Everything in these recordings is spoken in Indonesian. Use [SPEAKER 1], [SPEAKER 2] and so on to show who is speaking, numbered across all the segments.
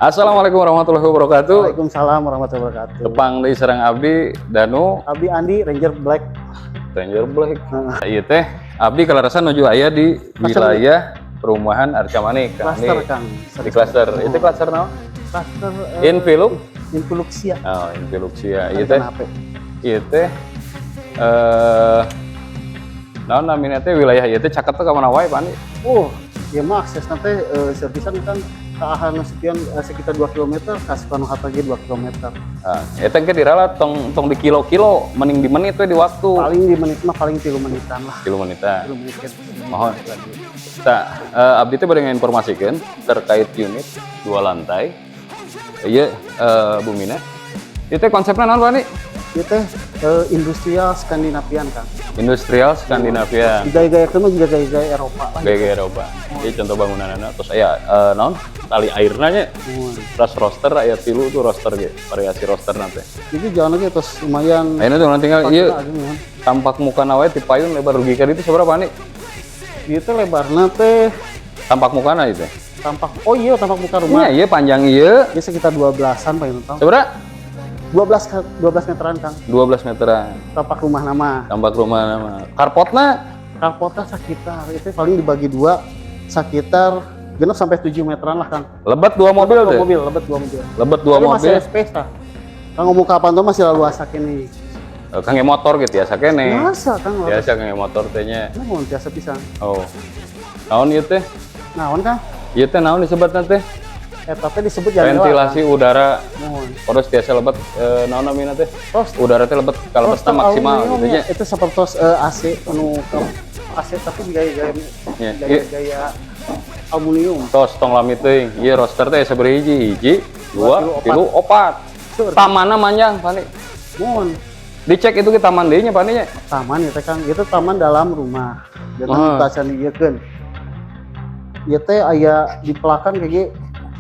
[SPEAKER 1] Assalamualaikum warahmatullahi wabarakatuh.
[SPEAKER 2] Waalaikumsalam warahmatullahi wabarakatuh.
[SPEAKER 1] Tepang di Serang Abdi Danu
[SPEAKER 2] Abdi Andi Ranger Black.
[SPEAKER 1] Ranger Black. Iya teh Abdi kalarasan menuju aya di wilayah perumahan Arca Manik.
[SPEAKER 2] Cluster Kang.
[SPEAKER 1] Di cluster. Itu cluster naon?
[SPEAKER 2] Cluster
[SPEAKER 1] Infiluxia. Oh, Infiluxia.
[SPEAKER 2] Iya
[SPEAKER 1] Teh naon namina teh wilayah ieu teh caket teh ka mana wae Pak Andi?
[SPEAKER 2] Oh, ya mah akses nanti servisan kan keahan sekian sekitar 2 km ka Soekarno Hatta ge 2 km.
[SPEAKER 1] Eta ge diralat tong di kilo-kilo mending di menit we di waktu.
[SPEAKER 2] Paling di menit mah paling 3 menitan lah.
[SPEAKER 1] 3 menitan.
[SPEAKER 2] 3 menit.
[SPEAKER 1] Mohon. Abdi teh bade ngainformasikeun terkait unit 2 lantai. Ieu Bumina. Ieu teh konsepna naon Pak Andi?
[SPEAKER 2] Ieu teh industrial Skandinavian Kang.
[SPEAKER 1] Industrial Skandinavia.
[SPEAKER 2] Gaya-gaya mah juga gaya-gaya Eropa lah.
[SPEAKER 1] Gaya Eropa. Ini contoh bangunanana terus aya naon? Tali airna nya. Terus roster aya 3 tuh roster ge, variasi roster nanti.
[SPEAKER 2] Itu jalan lagi terus lumayan.
[SPEAKER 1] Ayeuna tuh tinggal ieu tampak muka nawe ti payun lebar rugi ka ditu seberapa nih?
[SPEAKER 2] Ieu teh lebarna teh
[SPEAKER 1] Tampak mukana itu.
[SPEAKER 2] tampak muka rumah.
[SPEAKER 1] Iya, panjang ieu.
[SPEAKER 2] Ini sekitar 12-an paling tahu.
[SPEAKER 1] Seberapa?
[SPEAKER 2] 12 meteran Kang.
[SPEAKER 1] 12 meteran.
[SPEAKER 2] Tampak rumah nama.
[SPEAKER 1] Tampak rumah nama. Karpotna
[SPEAKER 2] Karpotnya sekitar itu paling dibagi 2 sekitar genap sampai 7 meteran lah Kang.
[SPEAKER 1] lebat 2 mobil teh.
[SPEAKER 2] Lebet 2 mobil.
[SPEAKER 1] Lebat 2
[SPEAKER 2] Tapi
[SPEAKER 1] mobil.
[SPEAKER 2] masih ada space lah. Kang ngomong kapan tuh masih lalu asak ini.
[SPEAKER 1] Kange motor gitu ya sakene.
[SPEAKER 2] Masa Kang?
[SPEAKER 1] Biasa kange motor teh nya.
[SPEAKER 2] Naon biasa pisan.
[SPEAKER 1] Oh. Naon ieu teh?
[SPEAKER 2] Naon Kang?
[SPEAKER 1] Ieu teh naon disebutna teh?
[SPEAKER 2] Eta teh disebut jendela.
[SPEAKER 1] Ventilasi udara.
[SPEAKER 2] Mohon.
[SPEAKER 1] Terus biasa lebat naon namina teh?
[SPEAKER 2] Tos
[SPEAKER 1] Udara teh lebat kalebetna maksimal gitu nya.
[SPEAKER 2] Itu seperti AC anu AC tapi gaya-gaya
[SPEAKER 1] Ya,
[SPEAKER 2] gaya aluminium.
[SPEAKER 1] Tos tong lami teuing. Ieu roster teh sabari hiji, 2, 3, 4. Tamanna manjang, Pani.
[SPEAKER 2] Mohon.
[SPEAKER 1] Dicek itu ke taman deui nya, Pani nya.
[SPEAKER 2] Taman ya teh Kang, itu taman dalam rumah. Jangan tasan dieukeun. Ieu teh aya di pelakan kayak ge.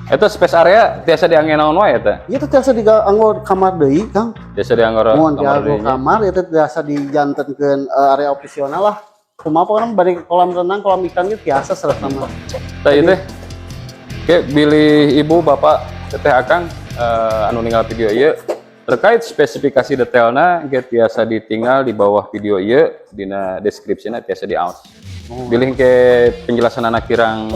[SPEAKER 1] Eta space area tiasa diangge naon wae eta.
[SPEAKER 2] Ieu teh tiasa dianggo kamar deui, Kang.
[SPEAKER 1] Tiasa dianggo
[SPEAKER 2] Mohon
[SPEAKER 1] kamar
[SPEAKER 2] dianggo
[SPEAKER 1] deui nya.
[SPEAKER 2] kamar ieu teh tiasa dijantenkeun area opsional lah. Kumaha kan bari kolam renang, kolam ikan ge tiasa sareng sama.
[SPEAKER 1] Tah ieu teh. Oke, bilih ibu bapak teteh akang anu ninggal video ieu terkait spesifikasi detailna ge tiasa ditinggal di bawah video ieu dina deskripsina tiasa di-out. Bilih ke penjelasan anak kirang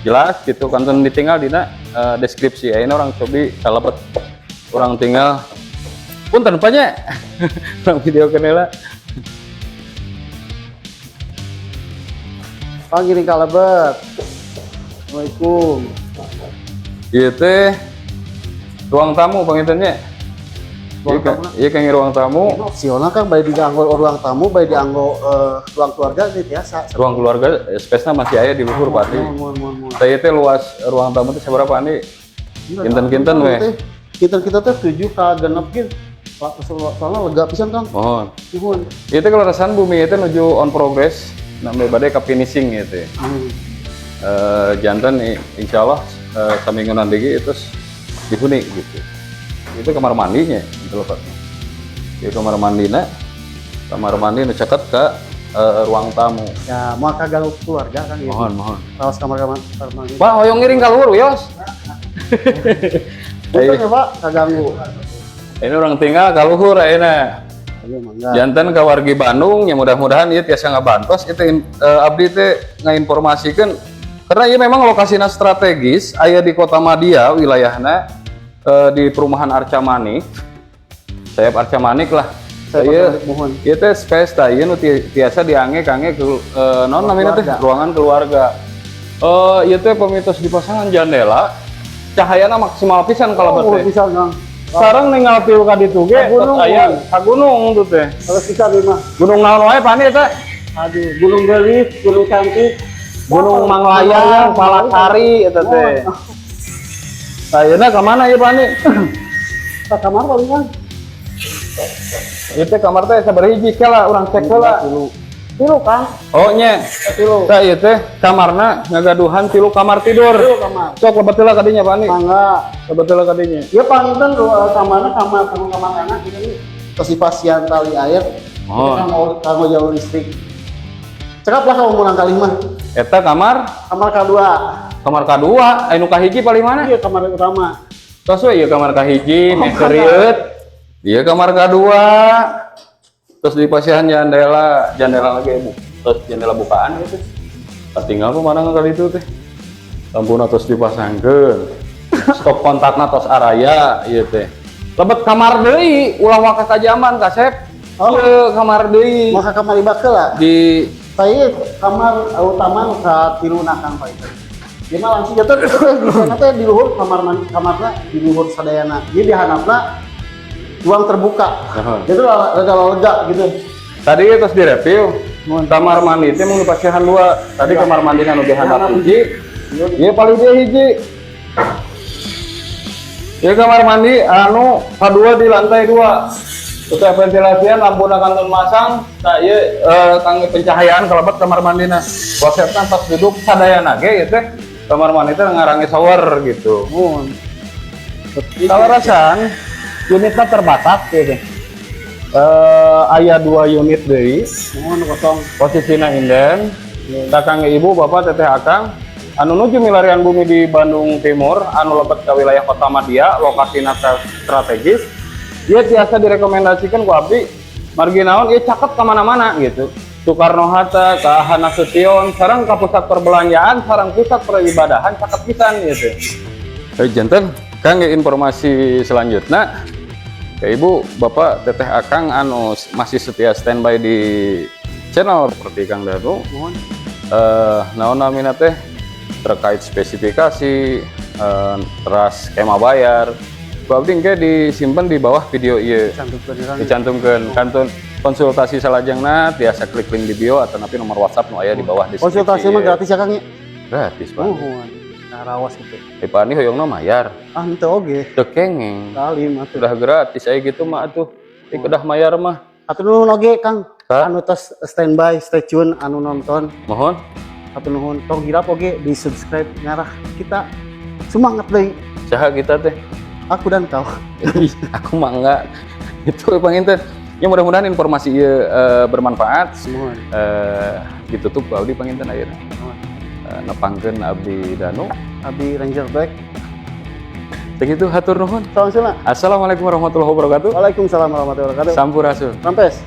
[SPEAKER 1] jelas gitu kantun ditinggal dina deskripsi. Ayeuna orang cobi kalebet orang tinggal punten panya orang video kenela.
[SPEAKER 2] Panggilin kalebet. Assalamualaikum.
[SPEAKER 1] Ieu teh ruang tamu pangintennya.
[SPEAKER 2] Ruang tamu.
[SPEAKER 1] Iya kan ruang tamu.
[SPEAKER 2] Ini opsional kan baik dianggo ruang tamu, baik dianggo ruang keluarga itu biasa.
[SPEAKER 1] Ruang keluarga space-na masih aya di luhur pasti.
[SPEAKER 2] Mohon.
[SPEAKER 1] Teh teh luas ruang tamu teh seberapa nih? Kinten-kinten we.
[SPEAKER 2] Kita teh 7 ka 6 gitu. Soalnya lega pisan Kang.
[SPEAKER 1] Mohon.
[SPEAKER 2] Nuhun.
[SPEAKER 1] Ieu teh kelarasan bumi itu menuju on progress. Namanya bade ka finishing gitu. Jantan insyaallah saminggunan deui itu dihuni gitu. Itu kamar mandinya gitu loh Pak. Itu kamar mandina. Kamar mandi nu caket ka ruang tamu.
[SPEAKER 2] Ya, mau kagak keluarga kan gitu.
[SPEAKER 1] Mohon.
[SPEAKER 2] Raos kamar mandi.
[SPEAKER 1] Pak, hoyong ngiring ka luhur, Yos.
[SPEAKER 2] Betul ya Pak, kaganggu.
[SPEAKER 1] Ini orang tinggal ka luhur ayeuna.
[SPEAKER 2] Ayo mangga.
[SPEAKER 1] Jantan ka wargi Bandung ya mudah-mudahan ieu tiasa ngabantos itu abdi teh ngainformasikeun karena ieu memang lokasina strategis aya di Kota Madia wilayahna di perumahan Arca Manik. Sayap Arca Manik lah. Ieu
[SPEAKER 2] mohon.
[SPEAKER 1] Ieu teh space tah ieu nu tiasa diangge kange ke naon namina teh ruangan keluarga. Ieu teh pamitos dipasangan jendela cahayana maksimal pisan kalau teh.
[SPEAKER 2] Bisa Kang.
[SPEAKER 1] Sareng ninggal pilu ka ditu ge aya ka gunung tuh teh.
[SPEAKER 2] Kalau bisa 5.
[SPEAKER 1] Gunung naon wae Pani eta?
[SPEAKER 2] Aduh, Gunung Gelis, Gunung Cantik,
[SPEAKER 1] Gunung Manglayang, Palakari eta teh. Ayeuna ka mana ieu Pani?
[SPEAKER 2] Ka kamar paling Kang.
[SPEAKER 1] Ieu teh kamar teh sabaraha hiji kala urang cek heula.
[SPEAKER 2] Tilu Kang.
[SPEAKER 1] Oh nya.
[SPEAKER 2] Tilu.
[SPEAKER 1] Tah ieu teh kamarna ngagaduhan 3 kamar tidur.
[SPEAKER 2] Tilu kamar.
[SPEAKER 1] Sok lebet heula ka dinya Pani.
[SPEAKER 2] Mangga.
[SPEAKER 1] Lebet heula ka dinya.
[SPEAKER 2] Ya panginten kamarnya kamar anak ini. Kesipasian tali air. Kanggo jalur listrik. Cekap lah kamu menang kali mah.
[SPEAKER 1] Eta kamar
[SPEAKER 2] Kamar kedua.
[SPEAKER 1] Kamar kedua, anu kahiji paling mana?
[SPEAKER 2] Iya kamar utama.
[SPEAKER 1] Tos we ieu kamar kahiji,
[SPEAKER 2] Oh,
[SPEAKER 1] mekeriut. Ieu kamar kedua. Terus di pasihan jendela lagi Bu. Terus jendela bukaan gitu. Tinggal pemandangan kali itu teh. Lampuna tos dipasangkeun. Stop kontakna tos araya ieu teh. Lebet kamar deui, ulah waka kajaman kasep.
[SPEAKER 2] Oh.
[SPEAKER 1] Ieu kamar deui.
[SPEAKER 2] Maka kamar baheula.
[SPEAKER 1] Di
[SPEAKER 2] Saya kamar utama ka tiluna Kang Pak. Dia mah langsung jatuh di sana teh di luhur kamarna di luhur sadayana. Dia di handapna ruang terbuka. Itu rada lega gitu.
[SPEAKER 1] tadi terus direview kamar mandi teh mau dipasihan 2. Tadi kamar mandi anu di handap hiji. Ieu paling dia hiji. Ieu kamar mandi anu kadua di lantai 2. Terus ventilasian lampu kanton masang. Nah ieu kangge pencahayaan kalebet kamar mandina. Konsepna pas duduk sadayana ge ieu teh kamar mandi teh ngarange shower gitu. Kalau rasan unitnya terbatas gitu. Aya 2 unit deui.
[SPEAKER 2] Kosong.
[SPEAKER 1] Posisinya inden. Kakang ibu bapak teteh akang anu nuju milarian bumi di Bandung Timur anu lebet ke wilayah Kota Madia, lokasina strategis. Dia biasa direkomendasikan ku abdi margi naon ieu cakep ka mana-mana gitu. Soekarno Hatta, ka Ahana Sution, sareng ka pusat perbelanjaan, sareng pusat peribadahan cakep pisan gitu. Janten kangge informasi selanjutnya. Ya Ibu, Bapak, Teteh Akang anu masih setia standby di channel seperti Kang Danu. Naon namina teh terkait spesifikasi, teras skema bayar. Bu abdi engke disimpan di bawah video ieu. Dicantumkeun kantun konsultasi salajengna tiasa klik link di bio atau napi nomor WhatsApp nu aya di bawah deskripsi.
[SPEAKER 2] Konsultasi mah gratis ya Kang ya?
[SPEAKER 1] Gratis, Pak.
[SPEAKER 2] Nah rawas itu.
[SPEAKER 1] Pani hoyongna mayar.
[SPEAKER 2] Henteu oge.
[SPEAKER 1] Teu kengeng.
[SPEAKER 2] Kali mah
[SPEAKER 1] Sudah gratis aya gitu mah atuh. Ti kedah mayar mah.
[SPEAKER 2] Atur nuhun oge Kang.
[SPEAKER 1] Hah?
[SPEAKER 2] Anu tos standby, stay tune anu nonton.
[SPEAKER 1] Mohon.
[SPEAKER 2] Atur nuhun tong hirap oge di subscribe ngarah kita. Semangat deui.
[SPEAKER 1] Saha kita teh?
[SPEAKER 2] Aku dan kau.
[SPEAKER 1] Aku mah enggak. Itu panginten. Ya mudah-mudahan informasi ieu bermanfaat.
[SPEAKER 2] Semua.
[SPEAKER 1] Ditutup ku abdi panginten ayeuna. Nepangkeun abdi Danu.
[SPEAKER 2] Abi Ranger Black.
[SPEAKER 1] Begitu hatur nuhun.
[SPEAKER 2] Salam.
[SPEAKER 1] Assalamualaikum warahmatullahi wabarakatuh.
[SPEAKER 2] Waalaikumsalam warahmatullahi wabarakatuh.
[SPEAKER 1] Sampurasun.
[SPEAKER 2] Sampes.